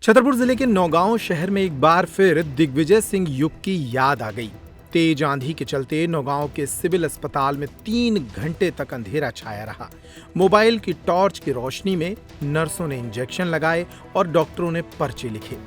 छतरपुर जिले के नौगांव शहर में एक बार फिर दिग्विजय सिंह युग की याद आ गई। तेज आंधी के चलते नौगांव के सिविल अस्पताल में 3 घंटे तक अंधेरा छाया रहा। मोबाइल की टॉर्च की रोशनी में नर्सों ने इंजेक्शन लगाए और डॉक्टरों ने पर्चे लिखे।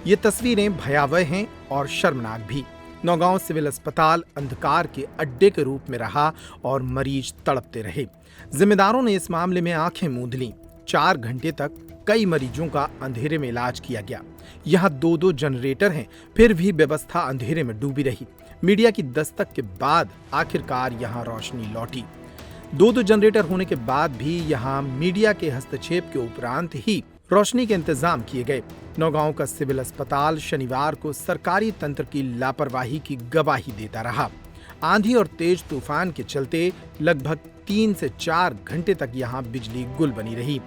ये तस्वीरें भयावह हैं और शर्मनाक भी। नौगांव सिविल अस्पताल अंधकार के अड्डे के रूप में रहा और मरीज तड़पते रहे। जिम्मेदारों ने इस मामले में आंखें मूंद लीं। 4 घंटे तक कई मरीजों का अंधेरे में इलाज किया गया। यहाँ 2-2 जनरेटर हैं, फिर भी व्यवस्था अंधेरे में डूबी रही। मीडिया की दस्तक के बाद आखिरकार यहाँ रोशनी लौटी। 2-2 जनरेटर होने के बाद भी यहाँ मीडिया के हस्तक्षेप के उपरांत ही रोशनी के इंतजाम किए गए। नौगांव का सिविल अस्पताल शनिवार को सरकारी तंत्र की लापरवाही की गवाही देता रहा। आंधी और तेज तूफान के चलते लगभग 3 से 4 घंटे तक यहाँ बिजली गुल बनी रही।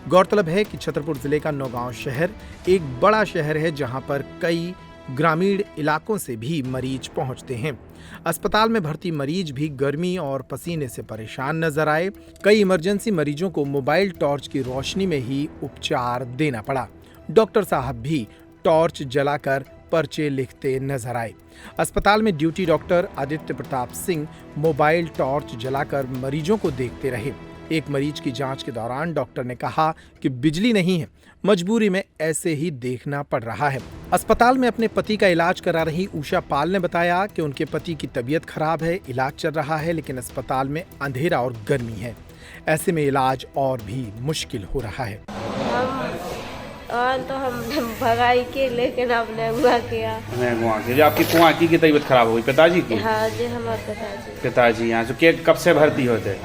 गौरतलब है कि छतरपुर जिले का नौगांव शहर एक बड़ा शहर है, जहां पर कई ग्रामीण इलाकों से भी मरीज पहुंचते हैं। अस्पताल में भर्ती मरीज भी गर्मी और पसीने से परेशान नजर आए। कई इमरजेंसी मरीजों को मोबाइल टॉर्च की रोशनी में ही उपचार देना पड़ा। डॉक्टर साहब भी टॉर्च जलाकर पर्चे लिखते नजर आए। अस्पताल में duty doctor Aditya Pratap Singh mobile torch जलाकर मरीजों को देखते रहे। एक मरीज की जांच के दौरान डॉक्टर ने कहा कि बिजली नहीं है, मजबूरी में ऐसे ही देखना पड़ रहा है। अस्पताल में अपने पति का इलाज करा रही उषा पाल ने बताया कि उनके पति की तबीयत खराब है, इलाज चल रहा है, लेकिन अस्पताल में अंधेरा और गर्मी है। ऐसे में इलाज और भी मुश्किल हो रहा है। तो हम भगाई के, लेकिन आपने हुआ किया। जो आपकी कुआं की तबीयत खराब हो गई, पिताजी की? हाँ जी, हमारे पिताजी यहाँ से कब से भर्ती होते?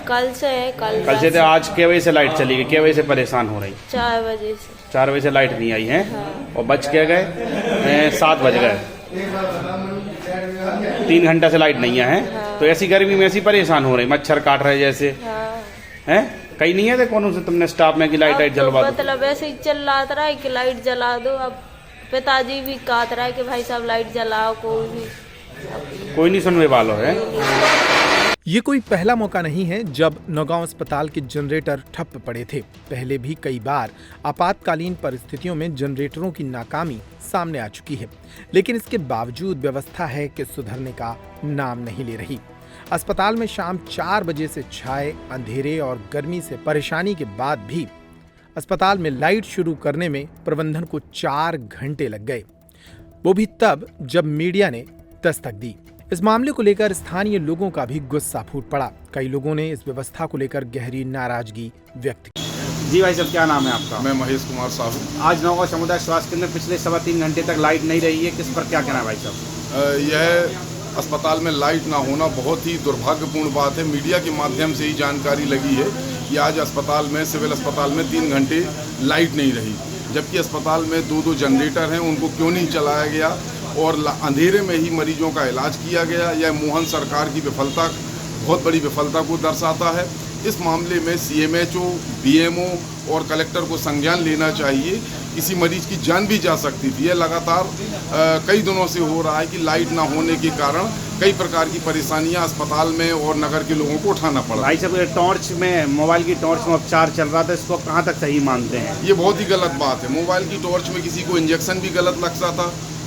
कल से। कल से। तो आज के बजे से लाइट चली गई, के बजे से परेशान हो रही? 4 बजे से। 4 बजे से लाइट नहीं आई है। हाँ। और बच के गए 7 बज गए। 3 घंटा से लाइट नहीं है। हाँ। तो ऐसी गर्मी में ऐसी परेशान हो रही, मच्छर काट रहे जैसे। हाँ। है कहीं नहीं है थे कौन से तुमने स्टाफ में कि लाइट जलवा दो? मतलब ऐसे ही चल रहा है कि लाइट जला दो। अब पिताजी भी कहता रहा है कि भाई साहब लाइट जलाओ। कोई नहीं सुनने वालों है। ये कोई पहला मौका नहीं है जब नौगांव अस्पताल के जनरेटर ठप पड़े थे। पहले भी कई बार आपातकालीन परिस्थितियों में जनरेटरों की नाकामी सामने आ चुकी है, लेकिन इसके बावजूद व्यवस्था है कि सुधरने का नाम नहीं ले रही। अस्पताल में शाम 4 बजे से छाए अंधेरे और गर्मी से परेशानी के बाद भी अस्पताल में लाइट शुरू करने में प्रबंधन को 4 घंटे लग गए, वो भी तब जब मीडिया ने दस्तक दी। इस मामले को लेकर स्थानीय लोगों का भी गुस्सा फूट पड़ा। कई लोगों ने इस व्यवस्था को लेकर गहरी नाराजगी व्यक्त की। जी भाई साहब, क्या नाम है आपका? मैं महेश कुमार साहू। आज नौगांव सामुदायिक स्वास्थ्य केंद्र में पिछले 3.25 घंटे तक लाइट नहीं रही है, किस पर क्या कहना है भाई साहब? यह अस्पताल में लाइट ना होना बहुत ही दुर्भाग्यपूर्ण बात है। मीडिया के माध्यम से ही जानकारी लगी है कि आज अस्पताल में, सिविल अस्पताल में 3 घंटे लाइट नहीं रही, जबकि अस्पताल में 2-2 जनरेटर हैं, उनको क्यों नहीं चलाया गया और अंधेरे में ही मरीजों का इलाज किया गया। यह मोहन सरकार की विफलता, बहुत बड़ी विफलता को दर्शाता है। इस मामले में CMHO, BMO और कलेक्टर को संज्ञान लेना चाहिए। किसी मरीज की जान भी जा सकती थी। यह लगातार कई दिनों से हो रहा है कि लाइट ना होने के कारण कई प्रकार की परेशानियां अस्पताल में और नगर के लोगों को उठाना पड़ा। भाई साहब, टॉर्च में, मोबाइल की टॉर्च में उपचार चल रहा था, इसको कहाँ तक सही मानते हैं? ये बहुत ही गलत बात है। मोबाइल की टॉर्च में किसी को इंजेक्शन भी गलत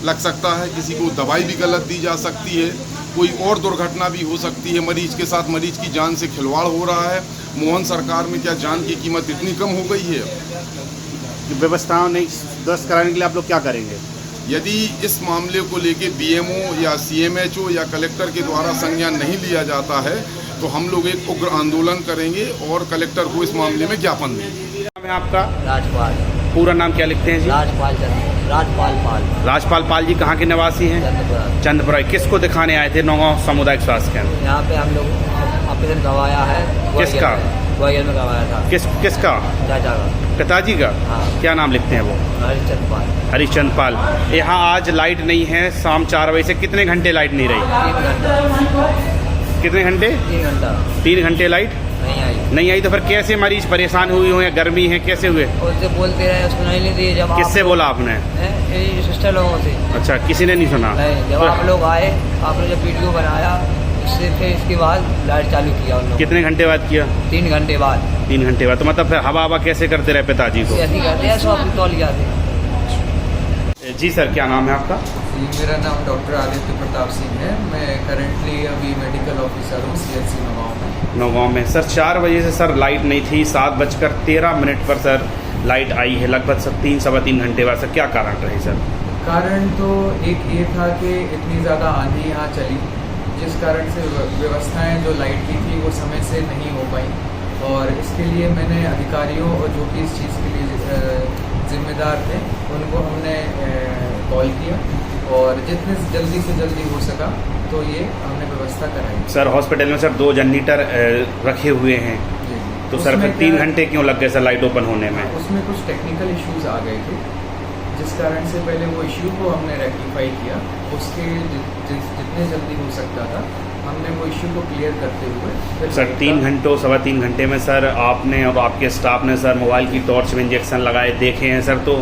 लग सकता है, किसी को दवाई भी गलत दी जा सकती है, कोई और दुर्घटना भी हो सकती है मरीज के साथ। मरीज की जान से खिलवाड़ हो रहा है। मोहन सरकार में क्या जान की कीमत इतनी कम हो गई है? व्यवस्थाओं नहीं दुरुस्त कराने के लिए आप लोग क्या करेंगे? यदि इस मामले को लेके BMO या CMHO या कलेक्टर के द्वारा संज्ञान नहीं लिया जाता है तो हम लोग एक उग्र आंदोलन करेंगे और कलेक्टर को इस मामले में ज्ञापन देंगे। नाम है आपका? राजपाल। पूरा नाम क्या लिखते हैं जी? राजपाल पाल। राजपाल पाल जी कहाँ के निवासी हैं? चंद्रपुरा। किसको दिखाने आए थे नौगांव सामुदायिक स्वास्थ्य केंद्र? यहाँ पे हम लोग ऑपरेशन करवाया है। किसका? ग्वालियर में करवाया था। किसका? चाचा का। पिताजी का? हाँ। क्या नाम लिखते हैं वो? हरिचंद पाल। हरिचंद पाल। यहाँ आज लाइट नहीं है, शाम 4 बजे से कितने घंटे लाइट नहीं रही? 3 घंटा। कितने घंटे? 3 घंटा। 3 घंटे लाइट नहीं आई। तो फिर कैसे मरीज परेशान हुई हो या गर्मी है, कैसे हुए? उससे बोलते रहे, सुनाई नहीं दी। जब किससे बोला आपने? सिस्टर लोगों से। अच्छा, किसी ने नहीं सुना? नहीं। जब आप लोग आए, आपने जब वीडियो बनाया, उससे फिर इसके बाद लाइट चालू किया उन लोगों। कितने घंटे बाद किया? 3 घंटे बाद। 3 घंटे बाद। तो मतलब फिर हवा कैसे करते रहे पिताजी को? ऐसे करते हैं, 100 तौलिया थे। जी सर, क्या नाम है आपका? जी, मेरा नाम डॉक्टर आदित्य प्रताप सिंह है। मैं करंटली अभी मेडिकल ऑफिसर हूँ CHC नौगांव में। नौगांव में सर 4 बजे से सर लाइट नहीं थी, 7:13 पर सर लाइट आई है, लगभग सर 3-3.25 घंटे बाद। सर क्या कारण रहे सर? कारण तो एक ये था कि इतनी ज़्यादा आंधी यहाँ चली, जिस कारण से व्यवस्थाएं जो लाइट की थी वो समय से नहीं हो पाई, और इसके लिए मैंने अधिकारियों और जो कि इस चीज़ के लिए जिम्मेदार थे उनको हमने कॉल किया, और जितने जल्दी से जल्दी हो सका तो ये हमने व्यवस्था कराई। सर हॉस्पिटल में सर 2 जनरेटर रखे हुए हैं, तो सर फिर 3 घंटे क्यों लग गए सर लाइट ओपन होने में? उसमें कुछ टेक्निकल इश्यूज आ गए थे, जिस कारण से पहले वो इश्यू को हमने रेक्टिफाई किया। उसके जितने जल्दी हो सकता था हमने वो इश्यू को क्लियर करते हुए सर 3 घंटों 3.25 घंटे में सर आपने और आपके स्टाफ ने सर मोबाइल की टॉर्च में इंजेक्शन लगाए देखे हैं सर, तो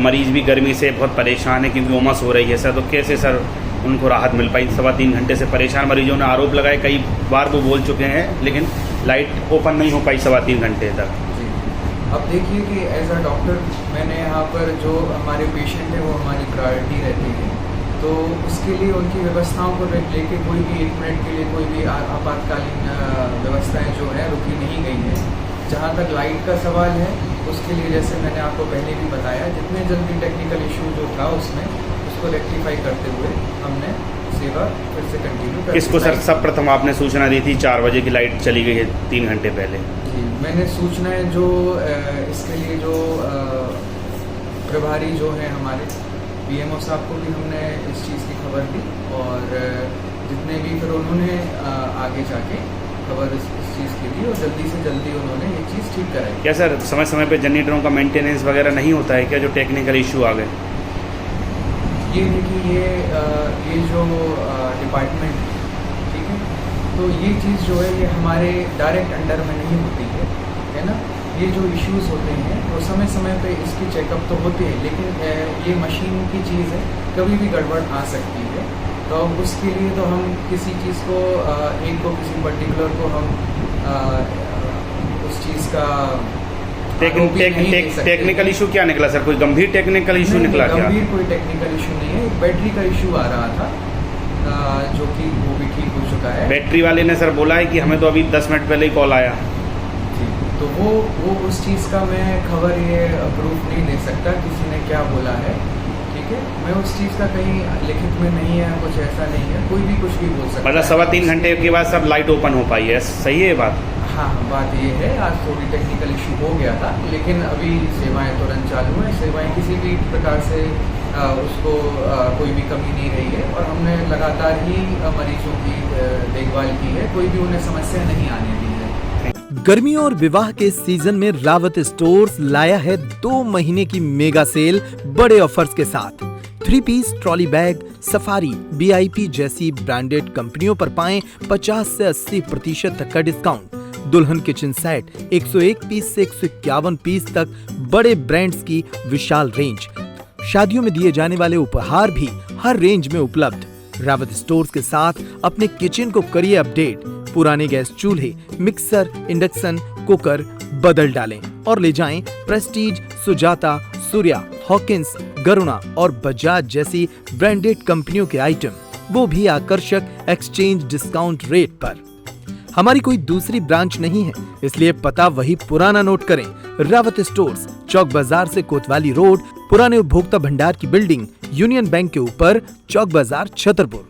मरीज़ भी गर्मी से बहुत परेशान है क्योंकि उमस हो रही है सर, तो कैसे सर उनको राहत मिल पाई? 3.25 घंटे से परेशान मरीजों ने आरोप लगाए, कई बार वो बोल चुके हैं, लेकिन लाइट ओपन नहीं हो पाई 3.25 घंटे तक। जी, अब देखिए कि एज अ डॉक्टर मैंने यहाँ पर जो हमारे पेशेंट हैं वो हमारी प्रायोरिटी रहती है, तो उसके लिए उनकी व्यवस्थाओं को लेके कोई भी 1 मिनट के लिए कोई भी आपातकालीन व्यवस्थाएं जो है रुकी नहीं गई हैं। जहाँ तक लाइट का सवाल है उसके लिए जैसे मैंने आपको पहले भी बताया, जितने जल्दी टेक्निकल इशू जो था उसमें उसको रेक्टिफाई करते हुए हमने सेवा फिर से कंटिन्यू कर। किसको सर सर्वप्रथम आपने सूचना दी थी 4 बजे की लाइट चली गई है 3 घंटे पहले? जी, मैंने सूचनाएं जो इसके लिए जो प्रभारी जो हैं हमारे BMO साहब को भी हमने इस चीज़ की खबर दी, और जितने भी फिर उन्होंने आगे जाके खबर इस चीज़ की दी, और जल्दी से जल्दी उन्होंने ये चीज़ ठीक कराई। क्या सर समय समय पे जनरेटरों का मेंटेनेंस वगैरह नहीं होता है क्या, जो टेक्निकल इशू आ गए? ये देखिए ये जो डिपार्टमेंट, ठीक है, तो ये चीज़ जो है ये हमारे डायरेक्ट अंडर में नहीं होती है ना। ये जो इश्यूज़ होते हैं वो समय समय पे इसकी चेकअप तो होते हैं, लेकिन ये मशीन की चीज़ है, कभी भी गड़बड़ आ सकती है, तो उसके लिए तो हम किसी चीज़ को किसी पर्टिकुलर को हम उस चीज़ का टेक्निकल इशू क्या निकला सर? कोई गंभीर टेक्निकल इशू निकला क्या? गंभीर कोई टेक्निकल इशू नहीं है, एक बैटरी का इशू आ रहा था जो कि वो भी ठीक हो चुका है। बैटरी वाले ने सर बोला है कि हमें तो अभी 10 मिनट पहले ही कॉल आया। तो वो उस चीज़ का मैं खबर ये प्रूफ नहीं दे सकता किसी ने क्या बोला है, ठीक है। मैं उस चीज़ का कहीं लिखित में नहीं है, कुछ ऐसा नहीं है, कोई भी कुछ भी बोल सकता है। मतलब 3.25 घंटे के बाद सब लाइट ओपन हो पाई है, सही है बात? हाँ, बात ये है, आज थोड़ी टेक्निकल इशू हो गया था, लेकिन अभी सेवाएं तुरंत चालू हैं। सेवाएं किसी भी प्रकार से उसको कोई भी कमी नहीं रही है, और हमने लगातार ही मरीजों की देखभाल की है, कोई भी उन्हें समस्या नहीं आने दी है। गर्मियों और विवाह के सीजन में रावत स्टोर्स लाया है 2 महीने की मेगा सेल बड़े ऑफर्स के साथ। 3 piece trolley bag, Safari, BIP जैसी ब्रांडेड कंपनियों पर पाएं 50 से 80% तक का डिस्काउंट। दुल्हन किचन सेट 101 पीस से 151 पीस तक बड़े ब्रांड्स की विशाल रेंज। शादियों में दिए जाने वाले उपहार भी हर रेंज में उपलब्ध। रावत स्टोर्स के साथ अपने किचन को करिए अपडेट। पुराने गैस चूल्हे, मिक्सर, इंडक्शन कुकर बदल डालें और ले जाएं प्रेस्टीज, सुजाता, सूर्या, हॉकिंस, गरुणा और बजाज जैसी ब्रांडेड कंपनियों के आइटम, वो भी आकर्षक एक्सचेंज डिस्काउंट रेट पर। हमारी कोई दूसरी ब्रांच नहीं है, इसलिए पता वही पुराना नोट करें। रावत स्टोर्स, चौक बाजार से कोतवाली रोड, पुराने उपभोक्ता भंडार की बिल्डिंग, यूनियन बैंक के ऊपर, चौक बाजार, छतरपुर।